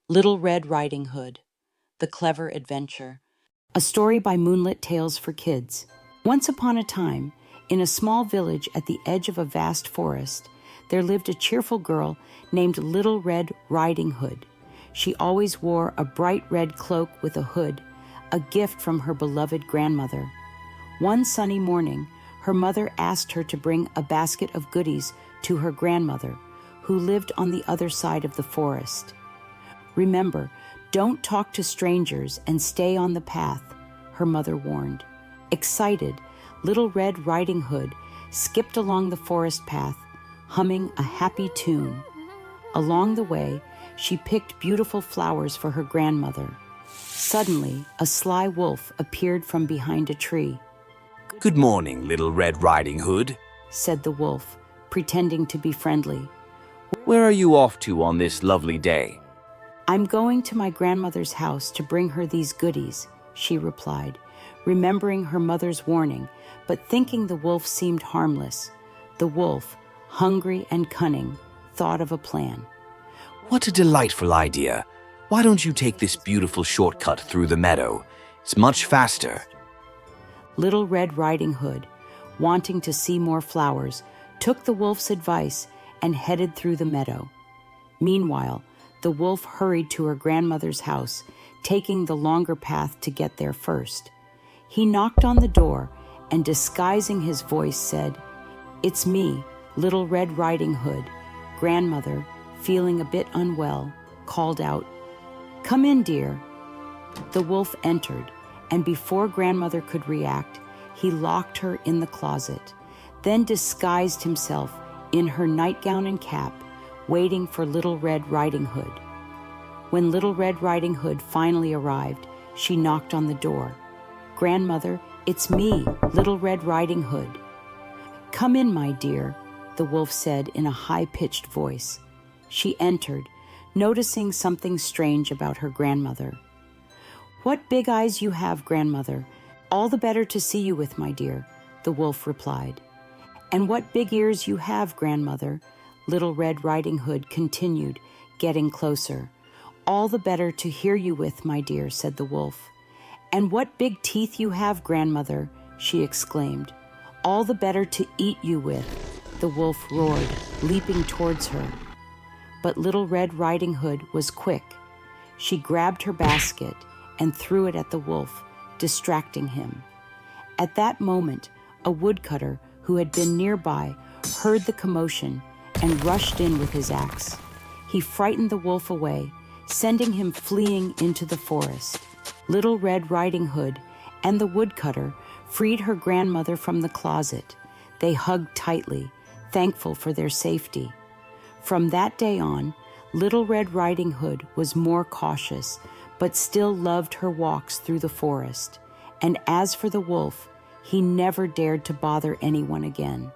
Little Red Riding Hood, The Clever Adventure. A story by Moonlit Tales for Kids. Once upon a time, in a small village at the edge of a vast forest, there lived a cheerful girl named Little Red Riding Hood. She always wore a bright red cloak with a hood, a gift from her beloved grandmother. One sunny morning, her mother asked her to bring a basket of goodies to her grandmother, who lived on the other side of the forest. "Remember, don't talk to strangers and stay on the path," her mother warned. Excited, Little Red Riding Hood skipped along the forest path, humming a happy tune. Along the way, she picked beautiful flowers for her grandmother. Suddenly, a sly wolf appeared from behind a tree. "Good morning, Little Red Riding Hood," said the wolf, pretending to be friendly. "Where are you off to on this lovely day?" "I'm going to my grandmother's house to bring her these goodies," she replied, remembering her mother's warning, but thinking the wolf seemed harmless. The wolf, hungry and cunning, thought of a plan. "What a delightful idea. Why don't you take this beautiful shortcut through the meadow? It's much faster." Little Red Riding Hood, wanting to see more flowers, took the wolf's advice and headed through the meadow. Meanwhile, the wolf hurried to her grandmother's house, taking the longer path to get there first. He knocked on the door and, disguising his voice, said, "It's me, Little Red Riding Hood." Grandmother, feeling a bit unwell, called out, "Come in, dear." The wolf entered, and before grandmother could react, he locked her in the closet, then disguised himself in her nightgown and cap, waiting for Little Red Riding Hood. When Little Red Riding Hood finally arrived, she knocked on the door. "Grandmother, it's me, Little Red Riding Hood." "Come in, my dear," the wolf said in a high-pitched voice. She entered, noticing something strange about her grandmother. "What big eyes you have, grandmother. All the better to see you with, my dear," the wolf replied. "And what big ears you have, grandmother," Little Red Riding Hood continued, getting closer. "All the better to hear you with, my dear," said the wolf. "And what big teeth you have, grandmother," she exclaimed. "All the better to eat you with," the wolf roared, leaping towards her. But Little Red Riding Hood was quick. She grabbed her basket and threw it at the wolf, distracting him. At that moment, a woodcutter who had been nearby heard the commotion and rushed in with his axe. He frightened the wolf away, sending him fleeing into the forest. Little Red Riding Hood and the woodcutter freed her grandmother from the closet. They hugged tightly, thankful for their safety. From that day on, Little Red Riding Hood was more cautious, but still loved her walks through the forest. And as for the wolf, he never dared to bother anyone again.